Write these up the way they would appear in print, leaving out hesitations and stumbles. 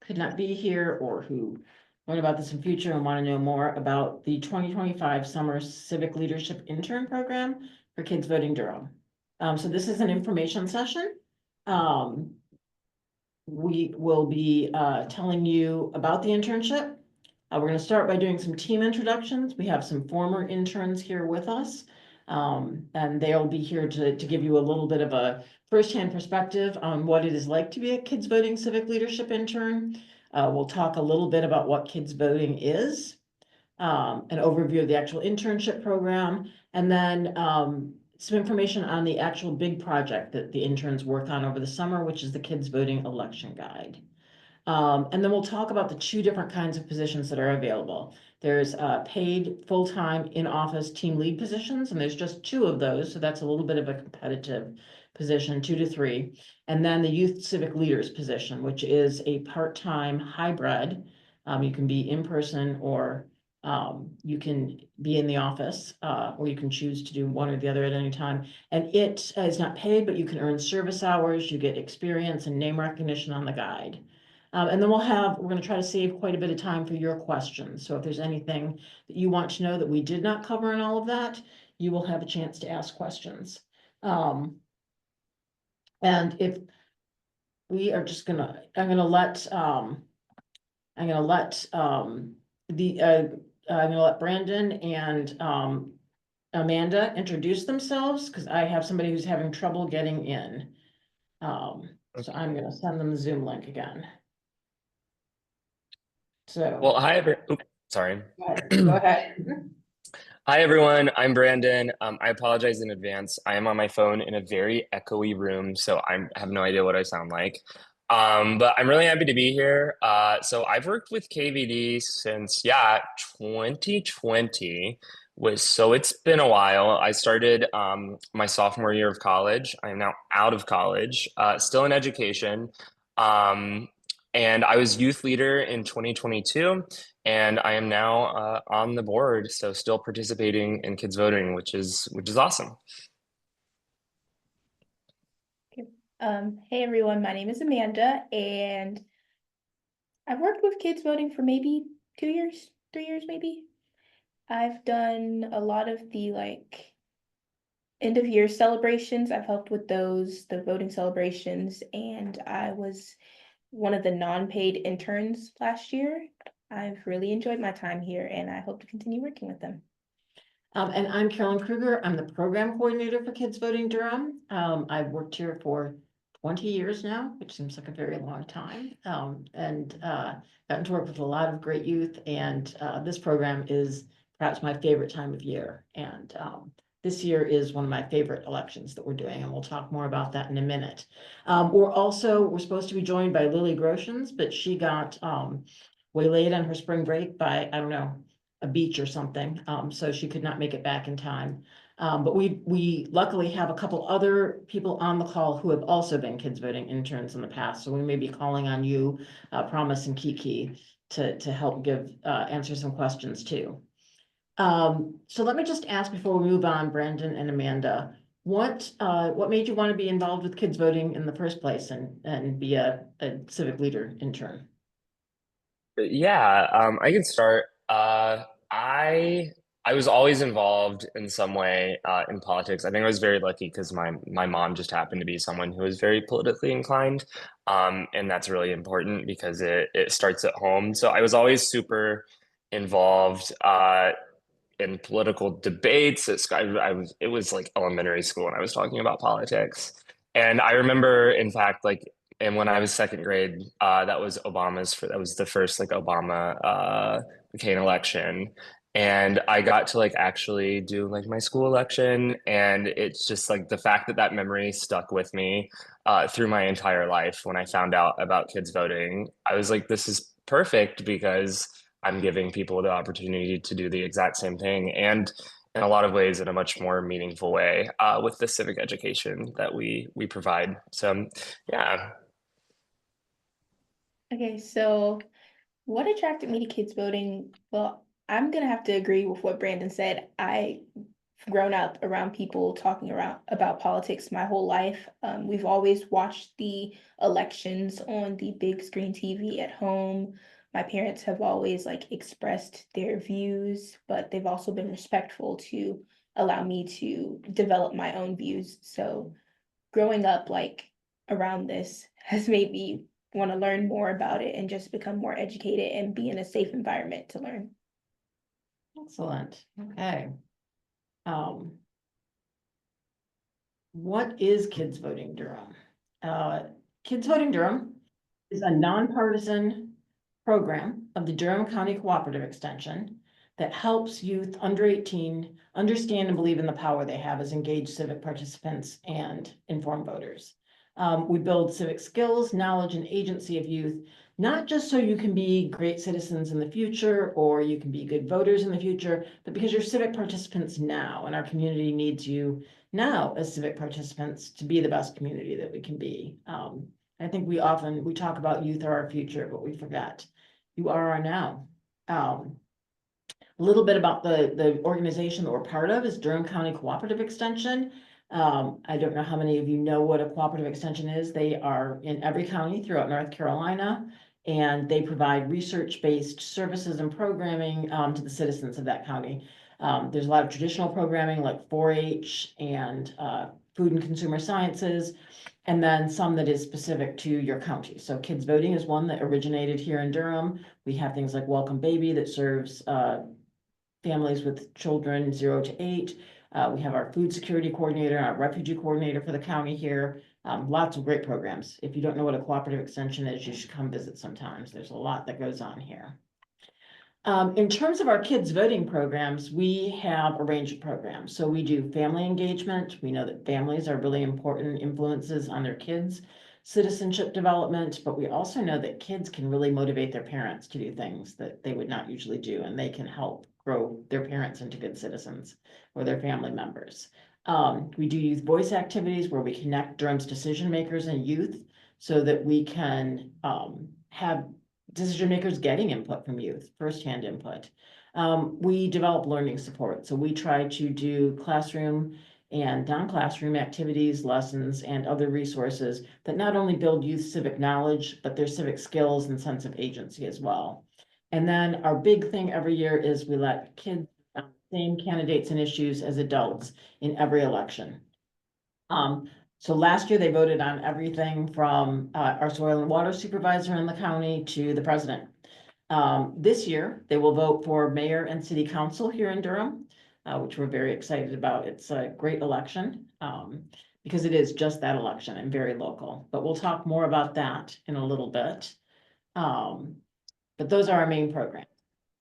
could not be here or who learn about this in future and want to know more about the 2025 Summer Civic Leadership Intern Program for Kids Voting Durham. So this is an information session. We will be telling you about the internship. We're going to start by doing some team introductions. We have some former interns here with us. And they'll be here to give you a little bit of a firsthand perspective on what it is like to be a Kids Voting Civic Leadership Intern. We'll talk a little bit about what Kids Voting is, an overview of the actual internship program, and then some information on the actual big project that the interns work on over the summer, which is the Kids Voting Election Guide. And then we'll talk about the two different kinds of positions that are available. There's paid full-time in-office team lead positions, and there's just two of those. So that's a little bit of a competitive position, 2 to 3. And then the youth civic leaders position, which is a part-time hybrid. You can be in person or you can be in the office, or you can choose to do one or the other at any time. And it is not paid, but you can earn service hours, you get experience and name recognition on the guide. And then we're going to try to save quite a bit of time for your questions. So if there's anything that you want to know that we did not cover in all of that, you will have a chance to ask questions. And if we are just I'm gonna let Brandon and Amanda introduce themselves because I have somebody who's having trouble getting in. So I'm gonna send them the Zoom link again. So. Well, sorry. Go ahead. Hi, everyone. I'm Brandon. I apologize in advance. I am on my phone in a very echoey room, so I have no idea what I sound like. But I'm really happy to be here. So I've worked with KVD since, 2020. So it's been a while. I started my sophomore year of college. I am now out of college, still in education. And I was youth leader in 2022, and I am now on the board, so still participating in kids voting, which is awesome. Hey everyone, my name is Amanda, and I've worked with kids voting for maybe 2 years, 3 years maybe. I've done a lot of the end of year celebrations. I've helped with those, the voting celebrations, and I was one of the non-paid interns last year. I've really enjoyed my time here, and I hope to continue working with them. And I'm Carolyn Kruger. I'm the program coordinator for Kids Voting Durham. I've worked here for 20 years now, which seems like a very long time. And gotten to work with a lot of great youth. And this program is perhaps my favorite time of year. And this year is one of my favorite elections that we're doing, and we'll talk more about that in a minute. We're supposed to be joined by Lily Groshans, but she got waylaid on her spring break by, I don't know, a beach or something, so she could not make it back in time. But we luckily have a couple other people on the call who have also been kids voting interns in the past, so we may be calling on you, Promise and Kiki, to help answer some questions too. So let me just ask before we move on, Brandon and Amanda, what made you want to be involved with kids voting in the first place and be a civic leader intern? I can start. I was always involved in some way in politics. I think I was very lucky because my mom just happened to be someone who was very politically inclined, and that's really important because it starts at home. So I was always super involved in political debates. It was like elementary school when I was talking about politics, and I remember, in fact, and when I was second grade, that was the first Obama McCain election. And I got to actually do my school election. And it's just the fact that memory stuck with me through my entire life. When I found out about kids voting, I was like, this is perfect because I'm giving people the opportunity to do the exact same thing. And in a lot of ways, in a much more meaningful way with the civic education that we provide. So, yeah. Okay, so what attracted me to kids voting? Well, I'm gonna have to agree with what Brandon said. I grown up around people talking about politics my whole life. We've always watched the elections on the big screen TV at home. My parents have always like expressed their views, but they've also been respectful to allow me to develop my own views. So growing up like around this has made me want to learn more about it and just become more educated and be in a safe environment to learn. Excellent, okay. What is Kids Voting Durham? Kids Voting Durham is a nonpartisan program of the Durham County Cooperative Extension that helps youth under 18 understand and believe in the power they have as engaged civic participants and informed voters. We build civic skills, knowledge, and agency of youth, not just so you can be great citizens in the future or you can be good voters in the future, but because you're civic participants now, and our community needs you now as civic participants to be the best community that we can be. I think we talk about youth are our future, but we forget you are our now. A little bit about the organization that we're part of is Durham County Cooperative Extension. I don't know how many of you know what a cooperative extension is. They are in every county throughout North Carolina, and they provide research-based services and programming to the citizens of that county. There's a lot of traditional programming like 4-H and food and consumer sciences, and then some that is specific to your county. So Kids Voting is one that originated here in Durham. We have things like Welcome Baby that serves families with children 0 to 8. We have our food security coordinator and our refugee coordinator for the county here. Lots of great programs. If you don't know what a cooperative extension is, you should come visit sometimes. There's a lot that goes on here. In terms of our kids voting programs, we have a range of programs. So we do family engagement. We know that families are really important influences on their kids' citizenship development, but we also know that kids can really motivate their parents to do things that they would not usually do, and they can help grow their parents into good citizens or their family members. We do youth voice activities where we connect Durham's decision makers and youth so that we can have decision makers getting input from youth, firsthand input. We develop learning support. So we try to do classroom and non-classroom activities, lessons, and other resources that not only build youth civic knowledge, but their civic skills and sense of agency as well. And then our big thing every year is we let kids same candidates and issues as adults in every election. So last year they voted on everything from our soil and water supervisor in the county to the president. This year they will vote for mayor and city council here in Durham, which we're very excited about. It's a great election because it is just that election and very local, but we'll talk more about that in a little bit. But those are our main programs.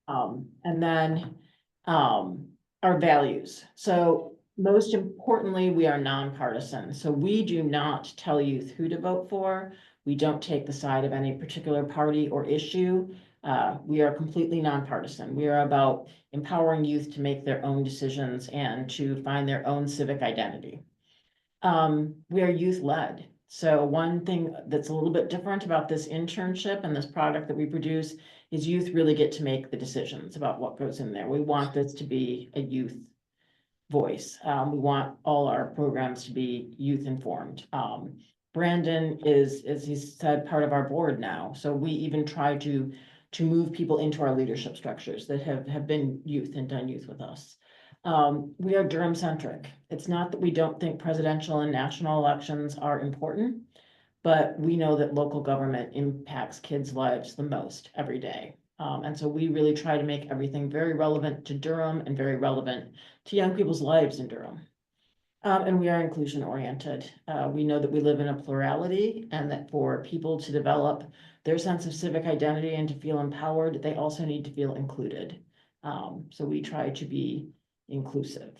And then our values. So most importantly, we are nonpartisan. So we do not tell youth who to vote for. We don't take the side of any particular party or issue. We are completely nonpartisan. We are about empowering youth to make their own decisions and to find their own civic identity. We are youth-led. So one thing that's a little bit different about this internship and this product that we produce is youth really get to make the decisions about what goes in there. We want this to be a youth voice. We want all our programs to be youth informed. Brandon is, as he said, part of our board now. So we even try to move people into our leadership structures that have been youth and done youth with us. We are Durham centric. It's not that we don't think presidential and national elections are important, but we know that local government impacts kids' lives the most every day. And so we really try to make everything very relevant to Durham and very relevant to young people's lives in Durham. And we are inclusion oriented. We know that we live in a plurality and that for people to develop their sense of civic identity and to feel empowered, they also need to feel included. So we try to be inclusive.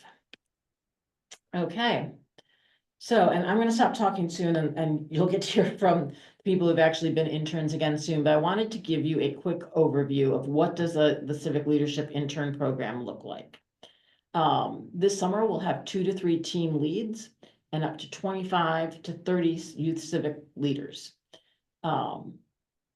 Okay. So, and I'm going to stop talking soon and you'll get to hear from people who've actually been interns again soon, but I wanted to give you a quick overview of what does the Civic Leadership Intern Program look like. This summer we'll have 2 to 3 team leads and up to 25 to 30 youth civic leaders.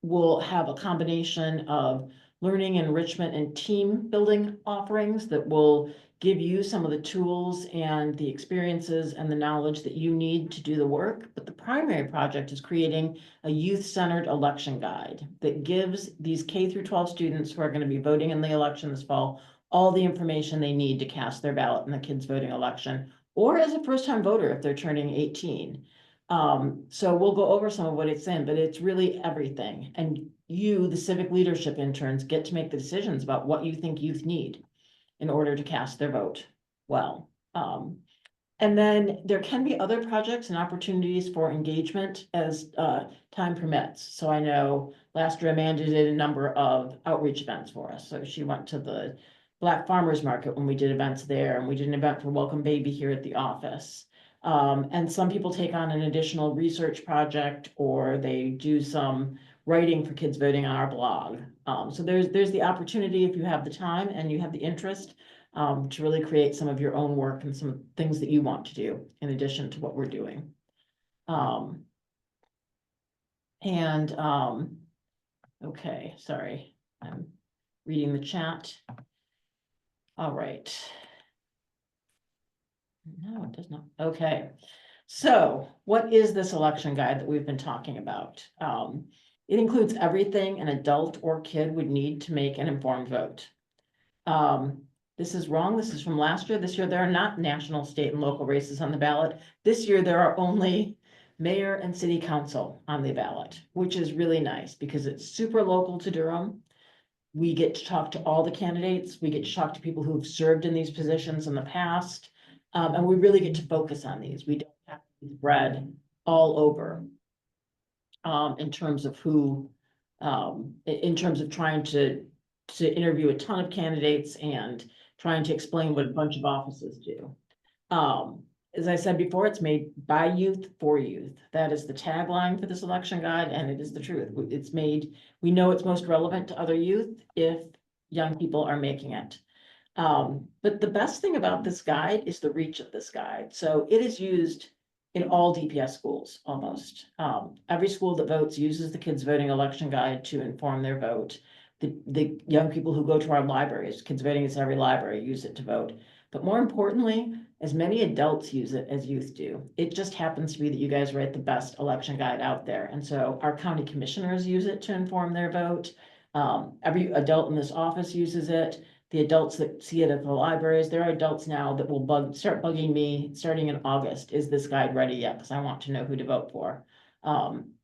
We'll have a combination of learning, enrichment, and team building offerings that will give you some of the tools and the experiences and the knowledge that you need to do the work. But the primary project is creating a youth-centered election guide that gives these K through 12 students who are going to be voting in the election this fall all the information they need to cast their ballot in the kids voting election, or as a first-time voter if they're turning 18. So we'll go over some of what it's in, but it's really everything. And you, the civic leadership interns, get to make the decisions about what you think youth need in order to cast their vote well. And then there can be other projects and opportunities for engagement as time permits. So I know last year Amanda did a number of outreach events for us. So she went to the Black Farmers Market when we did events there, and we did an event for Welcome Baby here at the office. And some people take on an additional research project, or they do some writing for kids voting on our blog. So there's the opportunity, if you have the time and you have the interest, to really create some of your own work and some things that you want to do in addition to what we're doing. Okay, sorry, I'm reading the chat. All right. No, it does not. Okay. So what is this election guide that we've been talking about? It includes everything an adult or kid would need to make an informed vote. This is wrong. This is from last year. This year, there are not national, state, and local races on the ballot. This year, there are only mayor and city council on the ballot, which is really nice because it's super local to Durham. We get to talk to all the candidates. We get to talk to people who have served in these positions in the past. And we really get to focus on these. We don't have to be spread all over in terms of who, in terms of trying to interview a ton of candidates and trying to explain what a bunch of offices do. As I said before, it's made by youth for youth. That is the tagline for this election guide, and it is the truth. It's made, we know it's most relevant to other youth if young people are making it. But the best thing about this guide is the reach of this guide. So it is used in all DPS schools, almost. Every school that votes uses the kids voting election guide to inform their vote. The young people who go to our libraries, kids voting is every library, use it to vote. But more importantly, as many adults use it as youth do. It just happens to be that you guys write the best election guide out there. And so our county commissioners use it to inform their vote. Every adult in this office uses it. The adults that see it at the libraries, there are adults now that will start bugging me starting in August. Is this guide ready yet? Because I want to know who to vote for.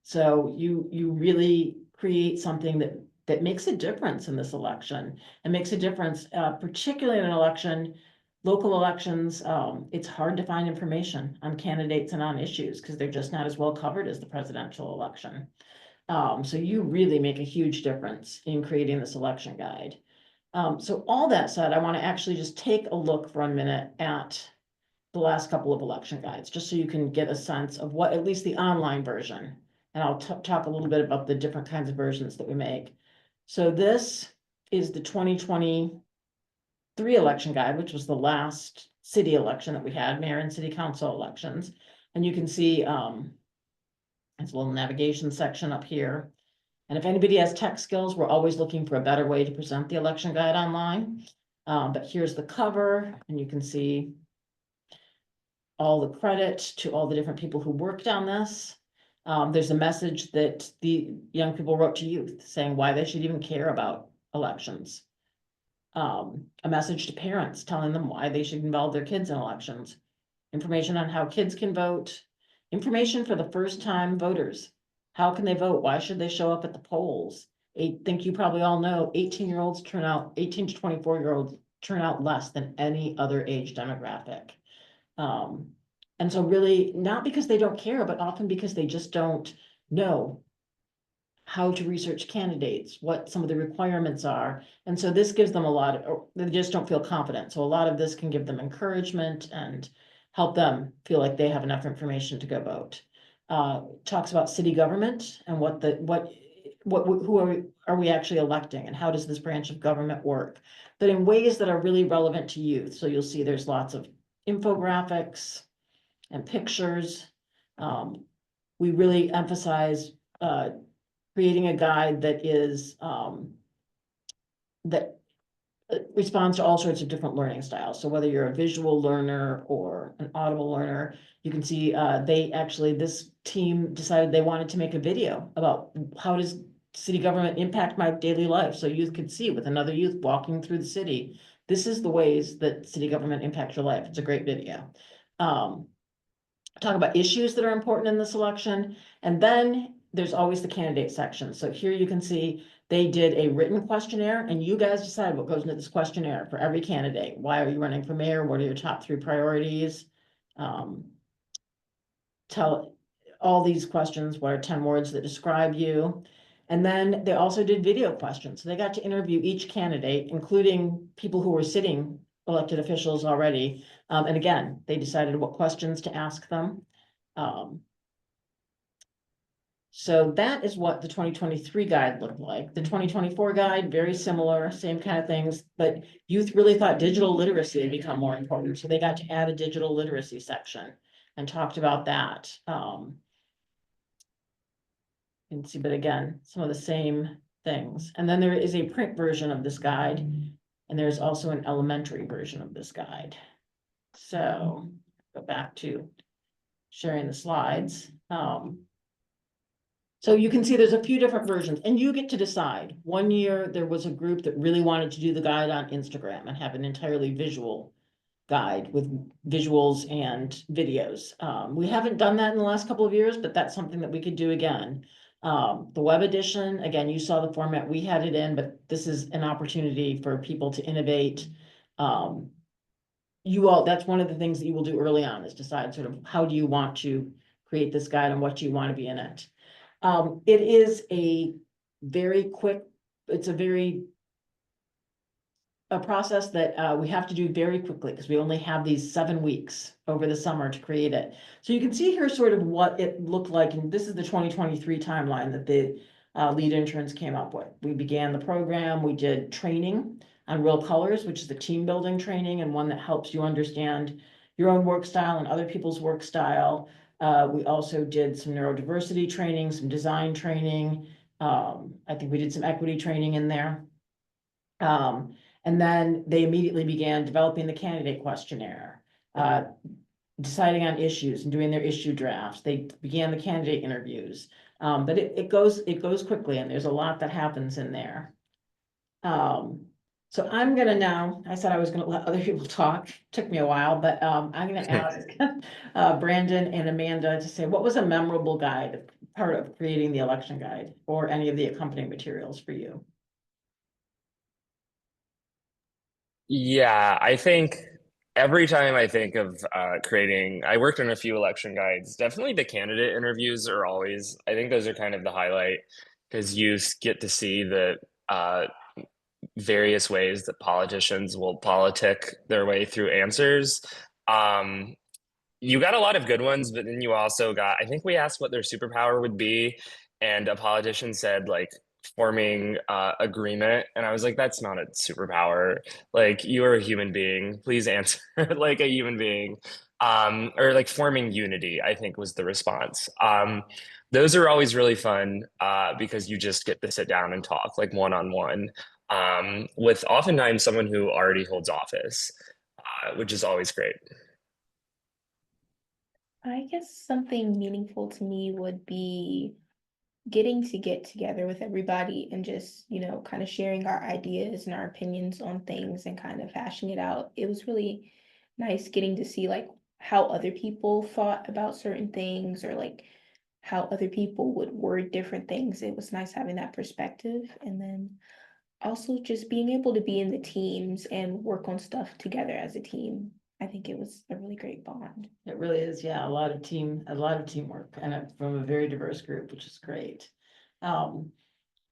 So you really create something that makes a difference in this election and makes a difference, particularly in an election, local elections. It's hard to find information on candidates and on issues because they're just not as well covered as the presidential election. So you really make a huge difference in creating this election guide. So all that said, I want to actually just take a look for a minute at the last couple of election guides, just so you can get a sense of what, at least the online version. And I'll talk a little bit about the different kinds of versions that we make. So this is the 2023 election guide, which was the last city election that we had, mayor and city council elections. And you can see there's a little navigation section up here. And if anybody has tech skills, we're always looking for a better way to present the election guide online. But here's the cover, and you can see all the credit to all the different people who worked on this. There's a message that the young people wrote to youth saying why they should even care about elections. A message to parents telling them why they should involve their kids in elections. Information on how kids can vote. Information for the first time voters. How can they vote? Why should they show up at the polls? I think you probably all know 18-year-olds turn out, 18 to 24-year-olds turn out less than any other age demographic. And so really, not because they don't care, but often because they just don't know how to research candidates, what some of the requirements are. And so this gives them a lot of, or they just don't feel confident. So a lot of this can give them encouragement and help them feel like they have enough information to go vote. Talks about city government and who are we actually electing and how does this branch of government work, but in ways that are really relevant to youth. So you'll see there's lots of infographics and pictures. We really emphasize creating a guide that is that responds to all sorts of different learning styles. So whether you're a visual learner or an audible learner, you can see this team decided they wanted to make a video about how does city government impact my daily life. So youth could see with another youth walking through the city, this is the ways that city government impacts your life. It's a great video. Talk about issues that are important in this election. And then there's always the candidate section. So here you can see they did a written questionnaire and you guys decide what goes into this questionnaire for every candidate. Why are you running for mayor? What are your top 3 priorities? Tell all these questions, what are 10 words that describe you? And then they also did video questions. So they got to interview each candidate, including people who were sitting elected officials already. And again, they decided what questions to ask them. So that is what the 2023 guide looked like. The 2024 guide, very similar, same kind of things, but youth really thought digital literacy had become more important. So they got to add a digital literacy section and talked about that. You can see, but again, some of the same things. And then there is a print version of this guide, and there's also an elementary version of this guide. So go back to sharing the slides. So you can see there's a few different versions and you get to decide. One year, there was a group that really wanted to do the guide on Instagram and have an entirely visual guide with visuals and videos. We haven't done that in the last couple of years, but that's something that we could do again. The web edition, again, you saw the format we had it in, but this is an opportunity for people to innovate. That's one of the things that you will do early on is decide sort of how do you want to create this guide and what do you want to be in it. It is a very quick, it's a process that we have to do very quickly because we only have these 7 weeks over the summer to create it. So you can see here sort of what it looked like, and this is the 2023 timeline that the lead interns came up with. We began the program, we did training on Real Colors, which is the team building training and one that helps you understand your own work style and other people's work style. We also did some neurodiversity training, some design training. I think we did some equity training in there. And then they immediately began developing the candidate questionnaire, deciding on issues and doing their issue drafts. They began the candidate interviews. But it goes quickly and there's a lot that happens in there. So I'm gonna now, I said I was gonna let other people talk, took me a while, but I'm gonna ask Brandon and Amanda to say, what was a memorable part of creating the election guide or any of the accompanying materials for you? Yeah, I think every time I think of I worked on a few election guides. Definitely the candidate interviews are always, I think those are kind of the highlight because you get to see the various ways that politicians will politic their way through answers. Um, you got a lot of good ones, but then you also got, I think we asked what their superpower would be, and a politician said like forming agreement. And I was like, that's not a superpower. Like, you are a human being. Please answer like a human being. Or like forming unity, I think was the response. Those are always really fun because you just get to sit down and talk like one on one with oftentimes someone who already holds office, which is always great. I guess something meaningful to me would be getting to get together with everybody and just, kind of sharing our ideas and our opinions on things and kind of hashing it out. It was really nice getting to see like how other people thought about certain things or like how other people would word different things. It was nice having that perspective. And then also just being able to be in the teams and work on stuff together as a team. I think it was a really great bond. It really is, yeah, a lot of teamwork and from a very diverse group, which is great.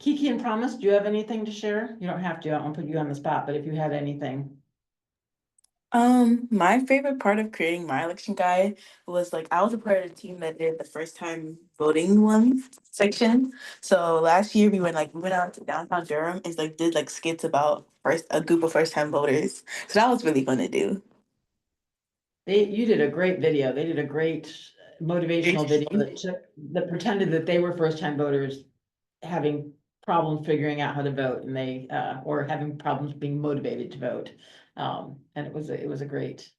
Kiki and Promise, do you have anything to share? You don't have to, I won't put you on the spot, but if you had anything. My favorite part of creating my election guide was like I was a part of the team that did the first time voting one section. So last year we went out to downtown Durham and like did like skits about a group of first time voters. So that was really fun to do. You did a great video. They did a great motivational video that pretended that they were first time voters having problems figuring out how to vote, and they or having problems being motivated to vote. And it was a great,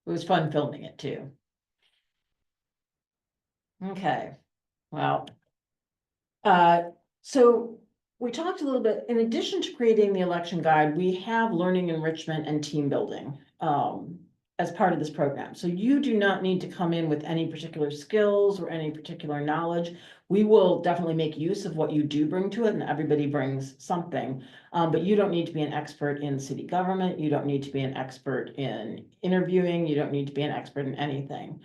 it was fun filming it too. Okay, well, so we talked a little bit, in addition to creating the election guide, we have learning enrichment and team building as part of this program. So you do not need to come in with any particular skills or any particular knowledge. We will definitely make use of what you do bring to it, and everybody brings something. But you don't need to be an expert in city government. You don't need to be an expert in interviewing. You don't need to be an expert in anything.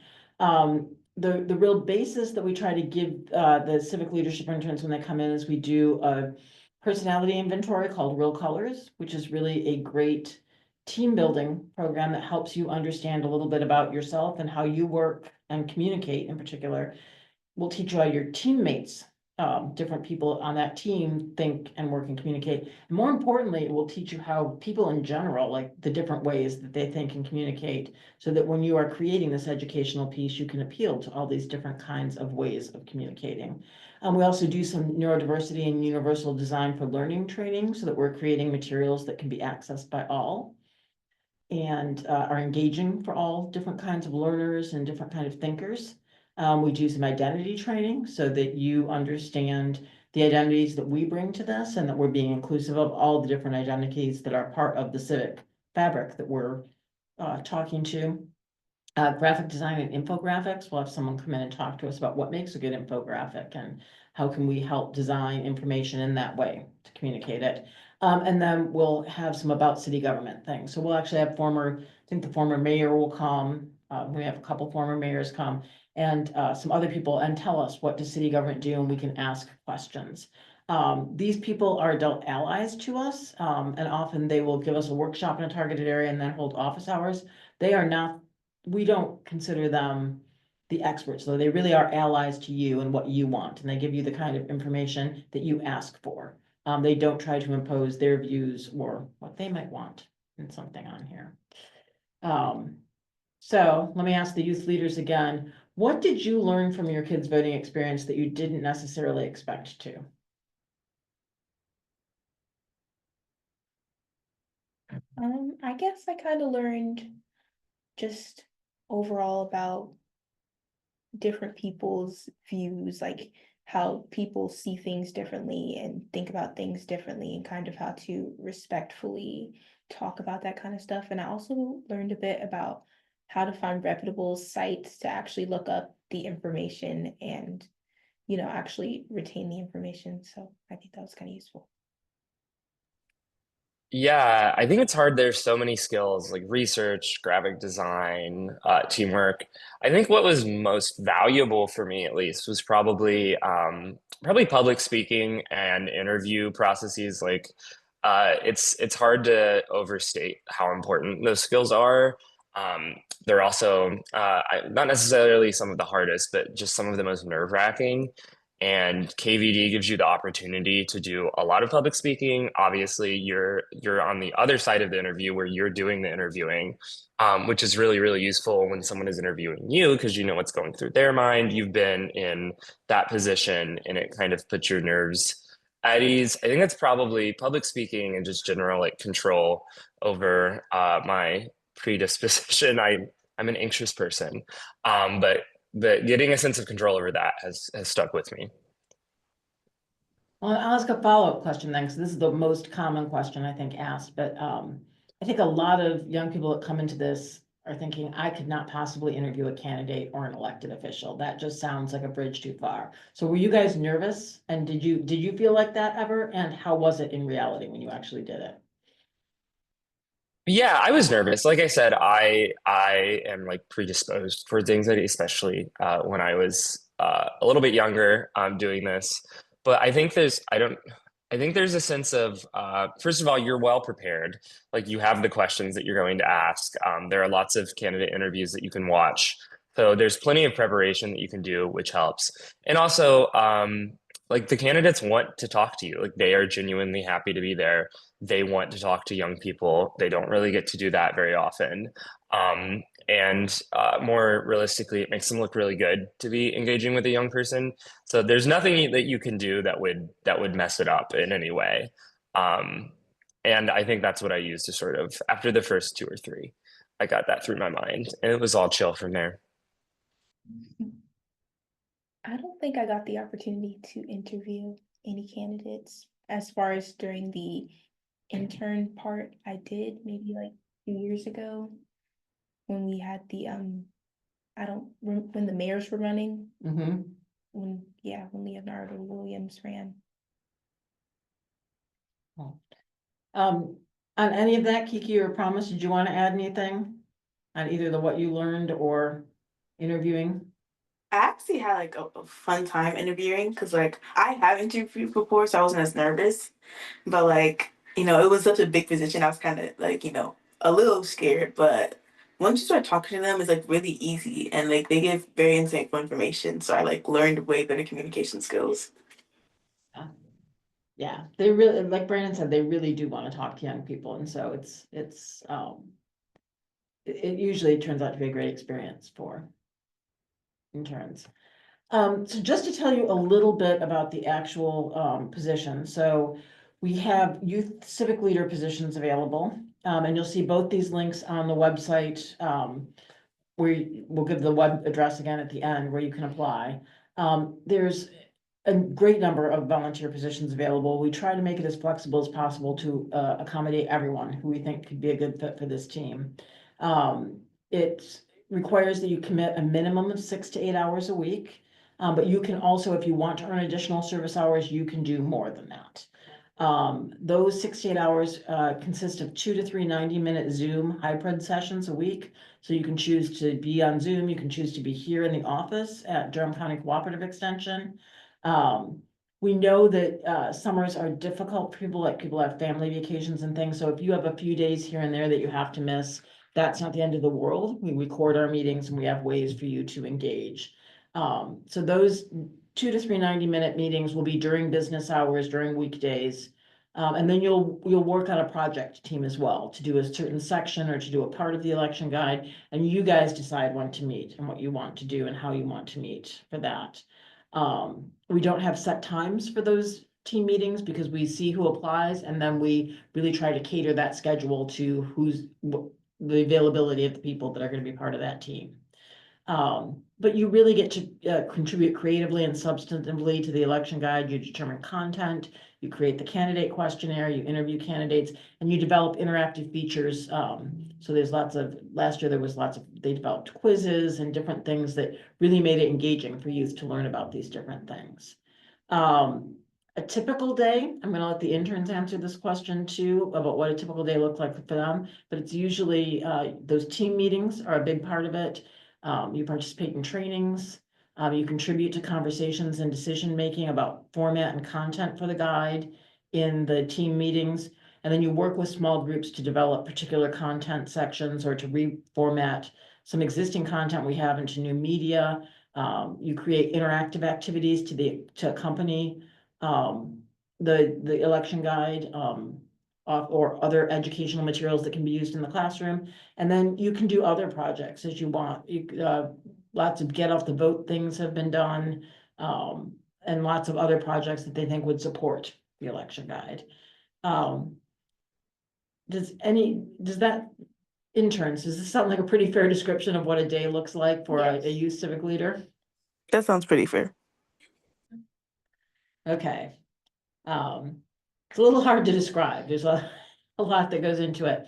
The real basis that we try to give the civic leadership interns when they come in is we do a personality inventory called Real Colors, which is really a great team building program that helps you understand a little bit about yourself and how you work and communicate in particular. We'll teach you how your teammates, different people on that team think and work and communicate. And more importantly, it will teach you how people in general, like the different ways that they think and communicate, so that when you are creating this educational piece, you can appeal to all these different kinds of ways of communicating. We also do some neurodiversity and universal design for learning training, so that we're creating materials that can be accessed by all and are engaging for all different kinds of learners and different kind of thinkers. We do some identity training so that you understand the identities that we bring to this, and that we're being inclusive of all the different identities that are part of the civic fabric that we're talking to. Graphic design and infographics. We'll have someone come in and talk to us about what makes a good infographic and how can we help design information in that way to communicate it. And then we'll have some about city government things. So we'll actually have I think the former mayor will come. We have a couple former mayors come, and some other people, and tell us, what does city government do, and we can ask questions. These people are adult allies to us, and often they will give us a workshop in a targeted area and then hold office hours. They are not, we don't consider them the experts, though they really are allies to you and what you want, and they give you the kind of information that you ask for. They don't try to impose their views or what they might want in something on here. So let me ask the youth leaders again, what did you learn from your kids' voting experience that you didn't necessarily expect to? I guess I kind of learned just overall about different people's views, like how people see things differently and think about things differently, and kind of how to respectfully talk about that kind of stuff. And I also learned a bit about how to find reputable sites to actually look up the information and, actually retain the information. So I think that was kind of useful. Yeah, I think it's hard. There's so many skills like research, graphic design, teamwork. I think what was most valuable for me, at least, was probably public speaking and interview processes. Like, it's hard to overstate how important those skills are. They're also not necessarily some of the hardest, but just some of the most nerve-wracking. And KVD gives you the opportunity to do a lot of public speaking. Obviously, you're on the other side of the interview where you're doing the interviewing, which is really, really useful when someone is interviewing you, because you know what's going through their mind. You've been in that position, and it kind of puts your nerves at ease. I think that's probably public speaking and just general like control over my predisposition. I'm an anxious person, but getting a sense of control over that has stuck with me. Well, I'll ask a follow-up question then, because this is the most common question I think asked, but I think a lot of young people that come into this are thinking, I could not possibly interview a candidate or an elected official. That just sounds like a bridge too far. So were you guys nervous? And did you feel like that ever? And how was it in reality when you actually did it? Yeah, I was nervous. Like I said, I am like predisposed towards anxiety, especially when I was a little bit younger doing this. But I think there's a sense of first of all, you're well prepared. Like you have the questions that you're going to ask. There are lots of candidate interviews that you can watch. So there's plenty of preparation that you can do, which helps. And also, like the candidates want to talk to you. Like they are genuinely happy to be there. They want to talk to young people. They don't really get to do that very often. and more realistically, it makes them look really good to be engaging with a young person. So there's nothing that you can do that would mess it up in any way. Um, and I think that's what I used to sort of, after the first two or three, I got that through my mind, and it was all chill from there. I don't think I got the opportunity to interview any candidates as far as during the intern part. I did maybe like 2 years ago when we had the when the mayors were running, Mhm. when Leonardo Williams ran. On any of that, Kiki or Promise, did you want to add anything on either the what you learned or interviewing? I actually had like a fun time interviewing because like I have interviewed before, so I wasn't as nervous. But like, it was such a big position. I was kind of like, a little scared. But once you start talking to them, it's like really easy, and like they give very insightful information. So I like learned way better communication skills. Yeah, they really, like Brandon said, they really do want to talk to young people, and so it usually turns out to be a great experience for interns. So just to tell you a little bit about the actual position, so we have youth civic leader positions available, and you'll see both these links on the website. We'll give the web address again at the end where you can apply. There's a great number of volunteer positions available. We try to make it as flexible as possible to accommodate everyone who we think could be a good fit for this team. It requires that you commit a minimum of 6 to 8 hours a week. But you can also, if you want to earn additional service hours, you can do more than that. Those 6 to 8 hours consist of 2 to 3 90-minute Zoom hybrid sessions a week. So you can choose to be on Zoom, you can choose to be here in the office at Durham County Cooperative Extension. We know that summers are difficult for people, like people have family vacations and things. So if you have a few days here and there that you have to miss, that's not the end of the world. We record our meetings and we have ways for you to engage. So those 2 to 3 90-minute meetings will be during business hours, during weekdays. And then you'll work on a project team as well to do a certain section or to do a part of the election guide. And you guys decide when to meet and what you want to do and how you want to meet for that. We don't have set times for those team meetings because we see who applies and then we really try to cater that schedule to the availability of the people that are going to be part of that team. But you really get to contribute creatively and substantively to the election guide. You determine content, you create the candidate questionnaire, you interview candidates, and you develop interactive features. So there's last year they developed quizzes and different things that really made it engaging for youth to learn about these different things. A typical day, I'm gonna let the interns answer this question too, about what a typical day looks like for them, but it's usually, those team meetings are a big part of it. You participate in trainings, you contribute to conversations and decision-making about format and content for the guide in the team meetings. And then you work with small groups to develop particular content sections or to reformat some existing content we have into new media. You create interactive activities to accompany the election guide, or other educational materials that can be used in the classroom. And then you can do other projects as you want. Lots of get off the vote things have been done, and lots of other projects that they think would support the election guide. Does that interns, does this sound like a pretty fair description of what a day looks like for a youth civic leader? That sounds pretty fair. Okay. It's a little hard to describe. There's a lot that goes into it.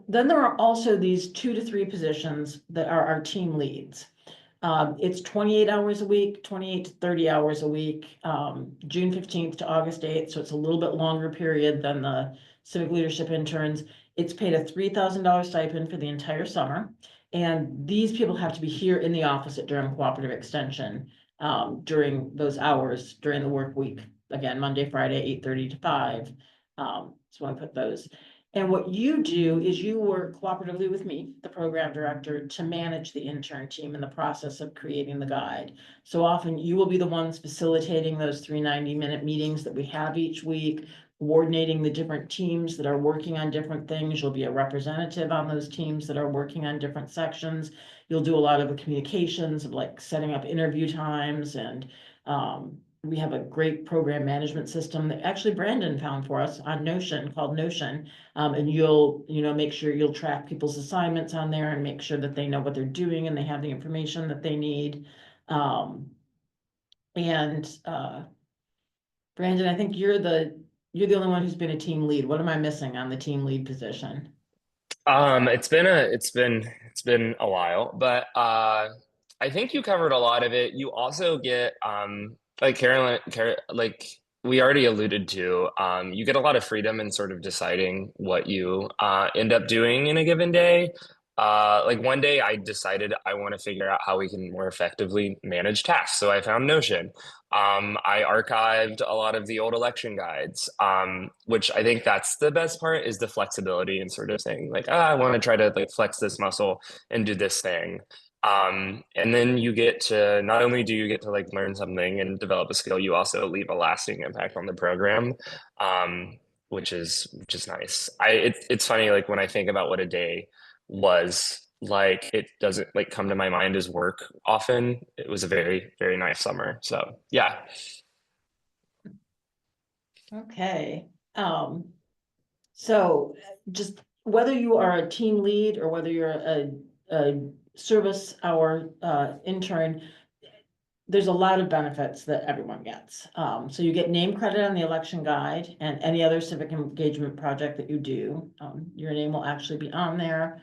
Then there are also these 2 to 3 positions that are our team leads. It's 28 hours a week, 28 to 30 hours a week, June 15th to August 8th. So it's a little bit longer period than the civic leadership interns. It's paid a $3,000 stipend for the entire summer. And these people have to be here in the office at Durham Cooperative Extension during those hours during the work week. Again, Monday, Friday, 8:30 to 5. So I put those. And what you do is you work cooperatively with me, the program director, to manage the intern team in the process of creating the guide. So often you will be the ones facilitating those 3 90-minute meetings that we have each week. coordinating the different teams that are working on different things. You'll be a representative on those teams that are working on different sections. You'll do a lot of the communications of like setting up interview times, and we have a great program management system that actually Brandon found for us on Notion, called Notion. And you'll, make sure you'll track people's assignments on there and make sure that they know what they're doing and they have the information that they need. Brandon, I think you're the only one who's been a team lead. What am I missing on the team lead position? It's been a while, but I think you covered a lot of it. You also get like like we already alluded to, you get a lot of freedom in sort of deciding what you end up doing in a given day. Like one day I decided I want to figure out how we can more effectively manage tasks. So I found Notion. I archived a lot of the old election guides, which I think that's the best part is the flexibility and sort of saying like, I want to try to like flex this muscle and do this thing. And then you get to not only do you get to like learn something and develop a skill, you also leave a lasting impact on the program, which is nice. It's funny like when I think about what a day was like, it doesn't like come to my mind as work often. It was a very, very nice summer. So yeah. Okay. So just whether you are a team lead or whether you're a service hour intern, there's a lot of benefits that everyone gets. So you get name credit on the election guide and any other civic engagement project that you do. Your name will actually be on there.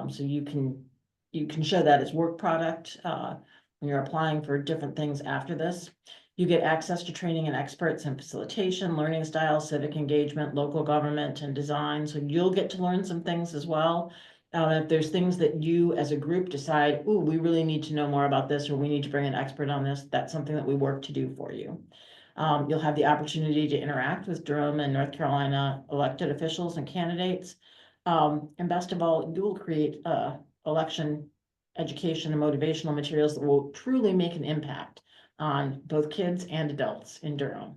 So you can show that as work product when you're applying for different things after this. You get access to training and experts in facilitation, learning styles, civic engagement, local government, and design. So you'll get to learn some things as well. If there's things that you as a group decide, ooh, we really need to know more about this, or we need to bring an expert on this, that's something that we work to do for you. You'll have the opportunity to interact with Durham and North Carolina elected officials and candidates. And best of all, you will create election education and motivational materials that will truly make an impact on both kids and adults in Durham.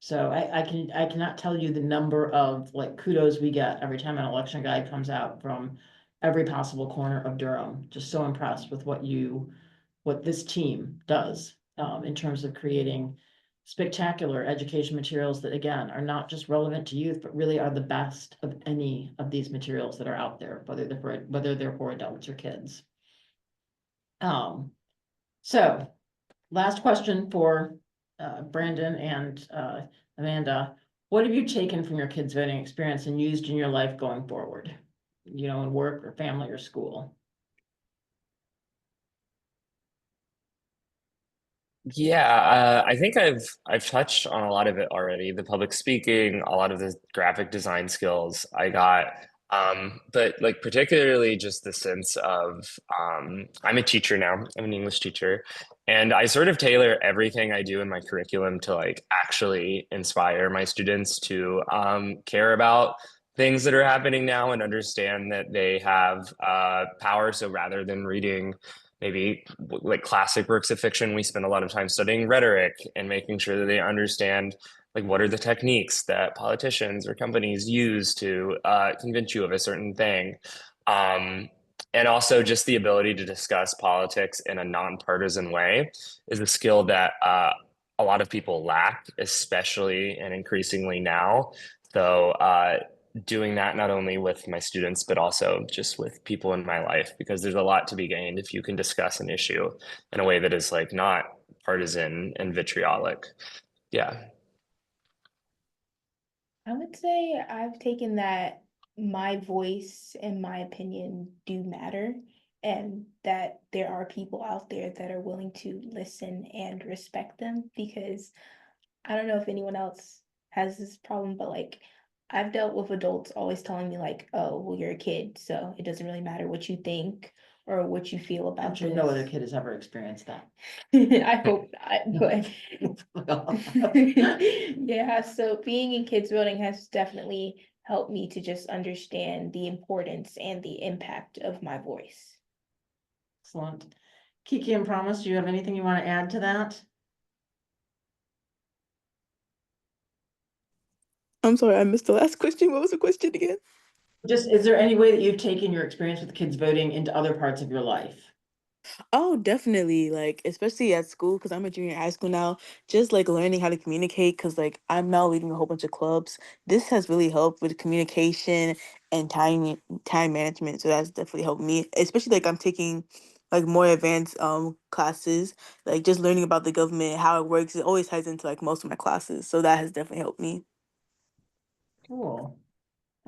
So I cannot tell you the number of like kudos we get every time an election guide comes out from every possible corner of Durham. Just so impressed with what this team does in terms of creating spectacular education materials that again are not just relevant to youth, but really are the best of any of these materials that are out there, whether they're for adults or kids. So last question for Brandon and Amanda. What have you taken from your kids' voting experience and used in your life going forward? In work or family or school? Yeah, I think I've touched on a lot of it already. The public speaking, a lot of the graphic design skills I got. But like particularly just the sense of I'm a teacher now. I'm an English teacher, and I sort of tailor everything I do in my curriculum to like actually inspire my students to care about things that are happening now and understand that they have power. So rather than reading maybe like classic works of fiction, we spend a lot of time studying rhetoric and making sure that they understand like what are the techniques that politicians or companies use to convince you of a certain thing. And also just the ability to discuss politics in a nonpartisan way is a skill that a lot of people lack, especially and increasingly now. So doing that not only with my students, but also just with people in my life, because there's a lot to be gained if you can discuss an issue in a way that is like not partisan and vitriolic. Yeah. I would say I've taken that my voice and my opinion do matter, and that there are people out there that are willing to listen and respect them, because I don't know if anyone else has this problem, but like I've dealt with adults always telling me like, oh, well, you're a kid, so it doesn't really matter what you think or what you feel I'm about sure this. no other kid has ever experienced that. I hope not, but yeah, so being in kids voting has definitely helped me to just understand the importance and the impact of my voice. Excellent. Kiki and Promise, do you have anything you want to add to that? I'm sorry, I missed the last question. What was the question again? Just, is there any way that you've taken your experience with kids voting into other parts of your life? Oh, definitely. Like, especially at school, because I'm a junior in high school now, just like learning how to communicate, because like I'm now leading a whole bunch of clubs. This has really helped with communication and time management. So that's definitely helped me, especially like I'm taking like more advanced classes, like just learning about the government, how it works. It always ties into like most of my classes. So that has definitely helped me. Cool.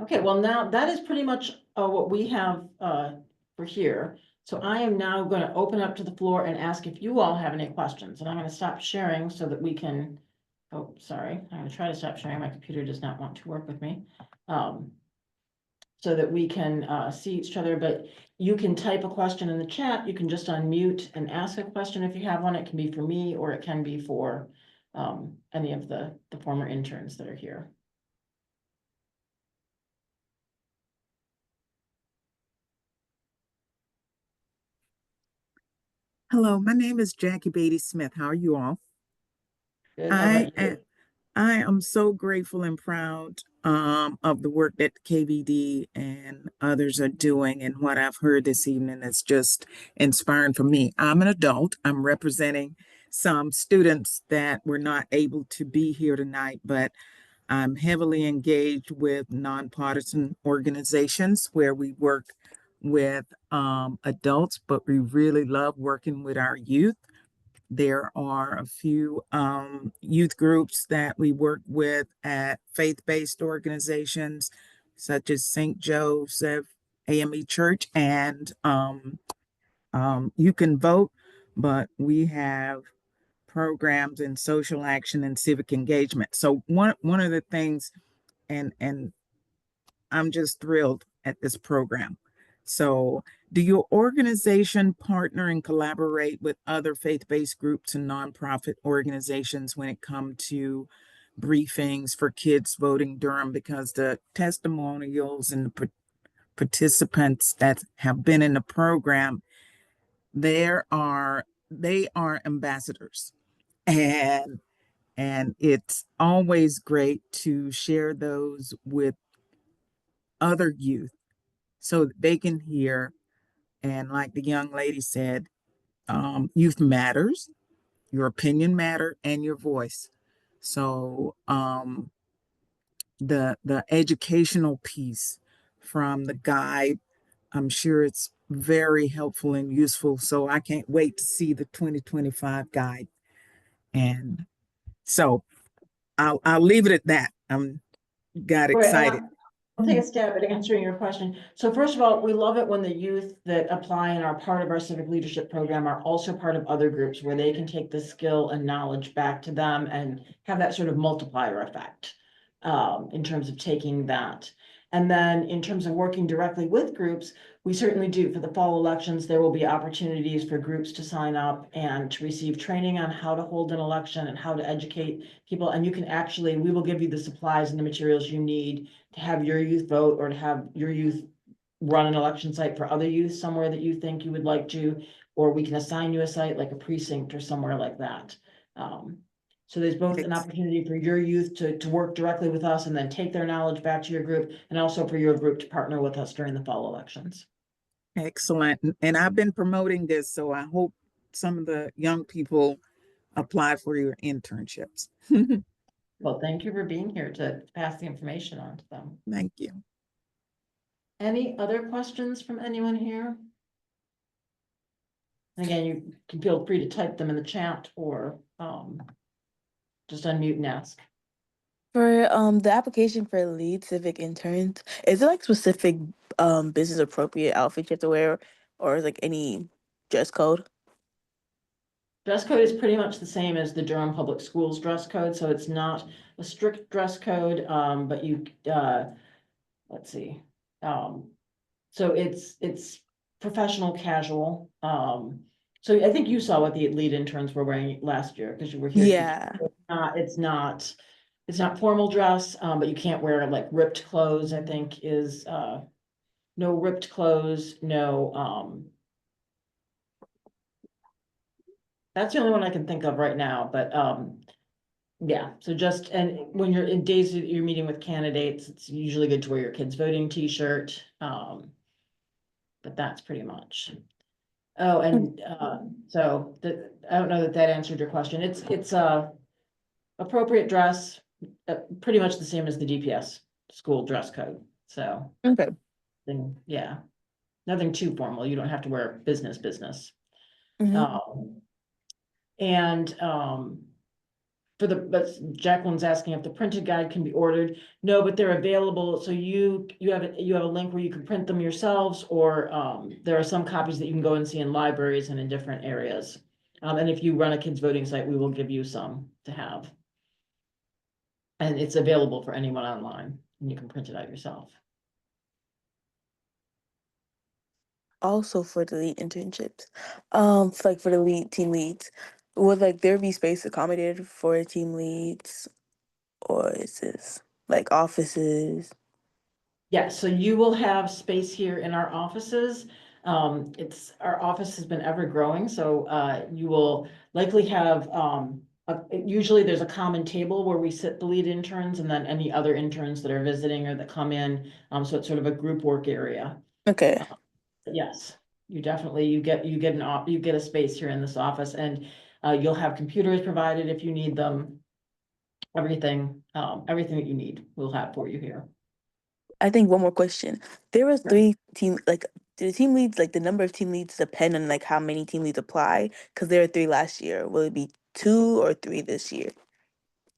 Okay, well now that is pretty much what we have for here. So I am now going to open up to the floor and ask if you all have any questions. And I'm going to stop sharing so that we can, oh, sorry, I'm going to try to stop sharing. My computer does not want to work with me. So that we can see each other, but you can type a question in the chat. You can just unmute and ask a question if you have one. It can be for me or it can be for any of the former interns that are here. Hello, my name is Jackie Beatty Smith. How are you all? Good, how I about am, you? I am so grateful and proud of the work that KVD and others are doing, and what I've heard this evening is just inspiring for me. I'm an adult. I'm representing some students that were not able to be here tonight, but I'm heavily engaged with nonpartisan organizations where we work with adults, but we really love working with our youth. There are a few youth groups that we work with at faith-based organizations such as St. Joseph AME Church, and you can vote, but we have programs in social action and civic engagement. So one of the things, and I'm just thrilled at this program. So, do your organization partner and collaborate with other faith-based groups and nonprofit organizations when it comes to briefings for kids voting Durham? Because the testimonials and the participants that have been in the program, they are ambassadors, and it's always great to share those with other youth so that they can hear. And like the young lady said, youth matters, your opinion matter, and your voice. So the educational piece from the guide, I'm sure it's very helpful and useful. So I can't wait to see the 2025 guide. And so I'll leave it at that. I'm got All right, and excited. I'll take a stab at answering your question. So first of all, we love it when the youth that apply and are part of our civic leadership program are also part of other groups where they can take the skill and knowledge back to them and have that sort of multiplier effect in terms of taking that. And then in terms of working directly with groups, we certainly do. For the fall elections, there will be opportunities for groups to sign up and to receive training on how to hold an election and how to educate people. And you can actually, we will give you the supplies and the materials you need to have your youth vote or to have your youth run an election site for other youth somewhere that you think you would like to, or we can assign you a site like a precinct or somewhere like that. So there's both an opportunity for your youth to work directly with us and then take their knowledge back to your group, and also for your group to partner with us during the fall elections. Excellent. And I've been promoting this, so I hope some of the young people apply for your internships. Well, thank you for being here to pass the information on to them. Thank you. Any other questions from anyone here? And again, you can feel free to type them in the chat or just unmute and ask. For the application for lead civic interns, is it like specific business appropriate outfits you have to wear, or like any dress code? Dress code is pretty much the same as the Durham Public Schools dress code, so it's not a strict dress code, but you, let's see. So it's professional casual. So I think you saw what the lead interns were wearing last year because you were here teaching. Yeah. It's not formal dress, but you can't wear like ripped clothes, I think is, no ripped clothes, no, that's the only one I can think of right now, but, Yeah, so just, and when you're in days that you're meeting with candidates, it's usually good to wear your kid's voting t-shirt. But that's pretty much. Oh, and so I don't know that that answered your question. It's appropriate dress, pretty much the same as the DPS school dress code. So, Okay. yeah, nothing too formal. You don't have to wear business. Mhm. And but Jacqueline's asking if the printed guide can be ordered. No, but they're available. So you have a link where you can print them yourselves, or there are some copies that you can go and see in libraries and in different areas. And if you run a kids voting site, we will give you some to have. And it's available for anyone online, and you can print it out yourself. Also for the lead internships, like for the lead team leads, would like there be space accommodated for team leads, or is this like offices? Yeah, so you will have space here in our offices. Our office has been ever growing, so you will likely have, usually there's a common table where we sit the lead interns and then any other interns that are visiting or that come in. So it's sort of a group work area. Okay. Yes, you definitely, you get you get a space here in this office, and you'll have computers provided if you need them. Everything that you need, we'll have for you here. I think one more question. There was Sure. 3 team, like, do the team leads, like the number of team leads depend on like how many team leads apply? Because there were 3 last year. Will it be 2 or 3 this year?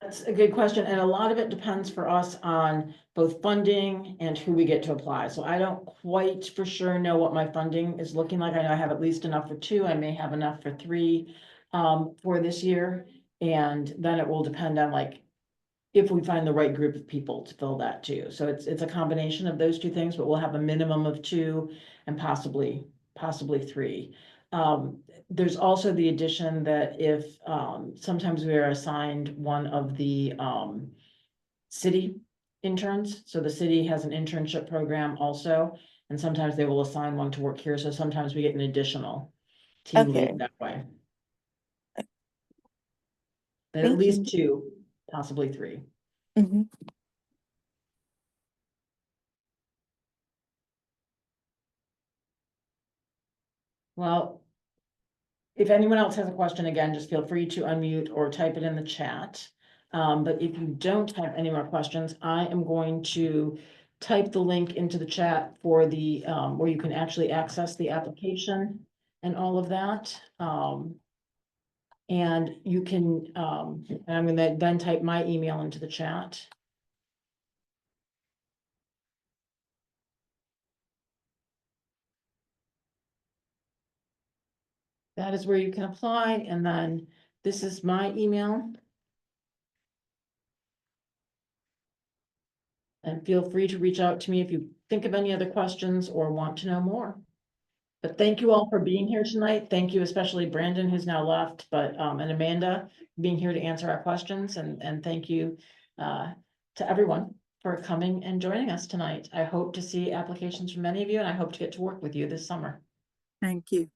That's a good question, and a lot of it depends for us on both funding and who we get to apply. So I don't quite for sure know what my funding is looking like. I know I have at least enough for 2. I may have enough for 3 for this year. And then it will depend on like if we find the right group of people to fill that too. So it's a combination of those 2 things, but we'll have a minimum of 2 and possibly 3. There's also the addition that if sometimes we are assigned one of the city interns. So the city has an internship program also, and sometimes they will assign one to work here. So sometimes we get an additional team Okay. lead that way. But at Thank you. least 2, possibly 3. Hmm. Well, if anyone else has a question, again, just feel free to unmute or type it in the chat. But if you don't have any more questions, I am going to type the link into the chat for the, where you can actually access the application and all of that. And you can, and I'm gonna then type my email into the chat. That is where you can apply, and then this is my email. And feel free to reach out to me if you think of any other questions or want to know more. But thank you all for being here tonight. Thank you, especially Brandon, who's now left, but, and Amanda being here to answer our questions, and thank you to everyone for coming and joining us tonight. I hope to see applications from many of you, and I hope to get to work with you this summer. Thank you.